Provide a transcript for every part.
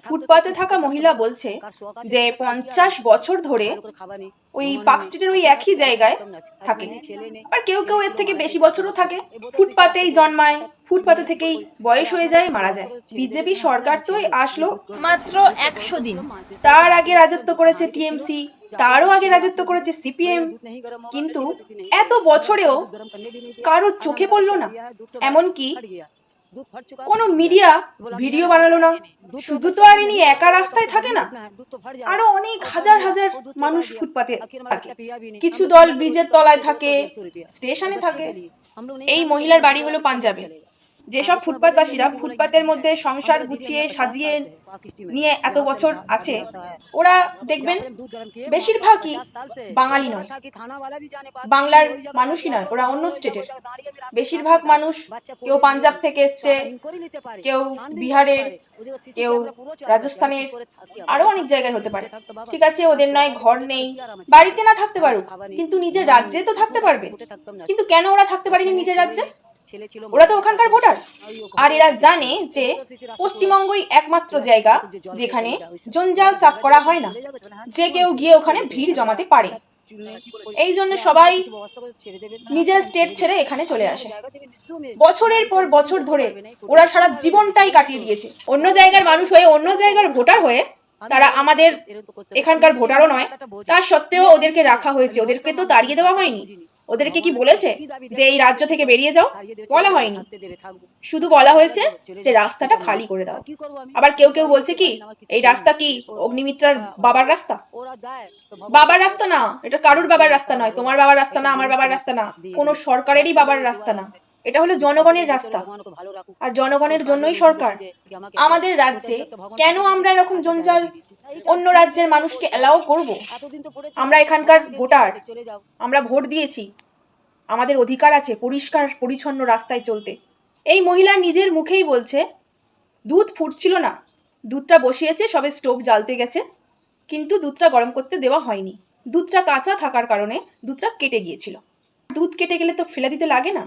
ফুটপাতে থাকা মহিলা বলছে যে 50 বছর ধরে ওই পার্ক স্ট্রিটের ওই একই জায়গায় থাকে। আর কেউ কেউ এর থেকে বেশি বছরও থাকে। ফুটপাতেই জন্মায়, ফুটপাতে থেকেই বয়স হয়ে যায়, মারা যায়। বিজেপি সরকার তো আসলো মাত্র 100 দিন। তার আগে রাজত্ব করেছে টিএমসি, তারও আগে রাজত্ব করেছে সিপিএম। কিন্তু এত বছরেও কারো চোখে পড়লো না। এমনকি কোনো মিডিয়া ভিডিও বানালো না। শুধু তো আর ইনি একা রাস্তায় থাকে না, আরো অনেক হাজার হাজার মানুষ ফুটপাতে থাকে। কিছু দল ব্রিজের তলায় থাকে, স্টেশনে থাকে। এই মহিলার বাড়ি হলো পাঞ্জাবে। যেসব ফুটপাতবাসীরা ফুটপাতের মধ্যে সংসার গুছিয়ে সাজিয়ে নিয়ে এত বছর আছে, ওরা দেখবেন বেশিরভাগই বাঙালি নয়, বাংলার মানুষই নয়, ওরা অন্য স্টেটের। বেশিরভাগ মানুষ কেউ পাঞ্জাব থেকে এসছে, কেউ বিহারের, কেউ রাজস্থানের, আরো অনেক জায়গায় হতে পারে। ঠিক আছে, ওদের নয় ঘর নেই, বাড়িতে না থাকতে পারুক, কিন্তু নিজের রাজ্যে তো থাকতে পারবে। কিন্তু কেন ওরা থাকতে পারেনি নিজের রাজ্যে? ওরা তো ওখানকার ভোটার। আর এরা জানে যে পশ্চিমবঙ্গই একমাত্র জায়গা যেখানে জঞ্জাল সাফ করা হয় না, যে কেউ গিয়ে ওখানে ভিড় জমাতে পারে। এই জন্য সবাই নিজের স্টেট ছেড়ে এখানে চলে আসে। বছরের পর বছর ধরে ওরা সারা জীবনটাই কাটিয়ে দিয়েছে অন্য জায়গার মানুষ হয়ে, অন্য জায়গার ভোটার হয়ে। তারা আমাদের এখানকার ভোটারও নয়, তার সত্ত্বেও ওদেরকে রাখা হয়েছে। ওদেরকে তো তাড়িয়ে দেওয়া হয়নি। ওদেরকে কি বলেছে যে এই রাজ্য থেকে বেরিয়ে যাও? বলা হয়নি, শুধু বলা হয়েছে যে রাস্তাটা খালি করে দাও। আবার কেউ কেউ বলছে কি এই রাস্তা কি অগ্নিমিত্রার বাবার রাস্তা? বাবার রাস্তা না, এটা কারুর বাবার রাস্তা নয়। তোমার বাবার রাস্তা না, আমার বাবার রাস্তা না, কোনো সরকারেরই বাবার রাস্তা না। এটা হলো জনগণের রাস্তা, আর জনগণের জন্যই সরকার। আমাদের রাজ্যে কেন আমরা এরকম জঞ্জাল অন্য রাজ্যের মানুষকে অ্যালাউ করব? আমরা এখানকার ভোটার, আমরা ভোট দিয়েছি, আমাদের অধিকার আছে পরিষ্কার পরিচ্ছন্ন রাস্তায় চলতে। এই মহিলা নিজের মুখেই বলছে দুধ ফুটছিল না, দুধটা বসিয়েছে, সবে স্টোভ জ্বালতে গেছে, কিন্তু দুধটা গরম করতে দেওয়া হয়নি। দুধটা কাঁচা থাকার কারণে দুধটা কেটে গিয়েছিল। দুধ কেটে গেলে তো ফেলে দিতে লাগে না।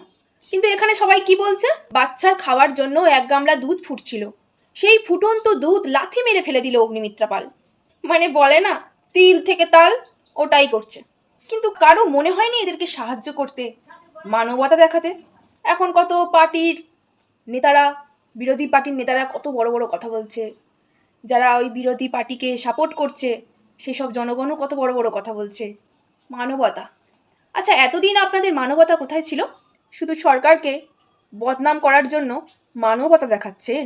কিন্তু এখানে সবাই কি বলছে, বাচ্চার খাওয়ার জন্য 1 গামলা দুধ ফুটছিল, সেই ফুটন্ত দুধ লাথি মেরে ফেলে দিল অগ্নিমিত্রা পাল। মানে বলে না তিল থেকে তাল, ওটাই করছে। কিন্তু কারো মনে হয়নি এদেরকে সাহায্য করতে, মানবতা দেখাতে। এখন কত পার্টির নেতারা, বিরোধী পার্টির নেতারা কত বড় বড় কথা বলছে। যারা ওই বিরোধী পার্টিকে সাপোর্ট করছে সেসব জনগণও কত বড় বড় কথা বলছে। মানবতা, আচ্ছা এতদিন আপনাদের মানবতা কোথায় ছিল? শুধু সরকারকে বদনাম করার জন্য মানবতা দেখাচ্ছেন।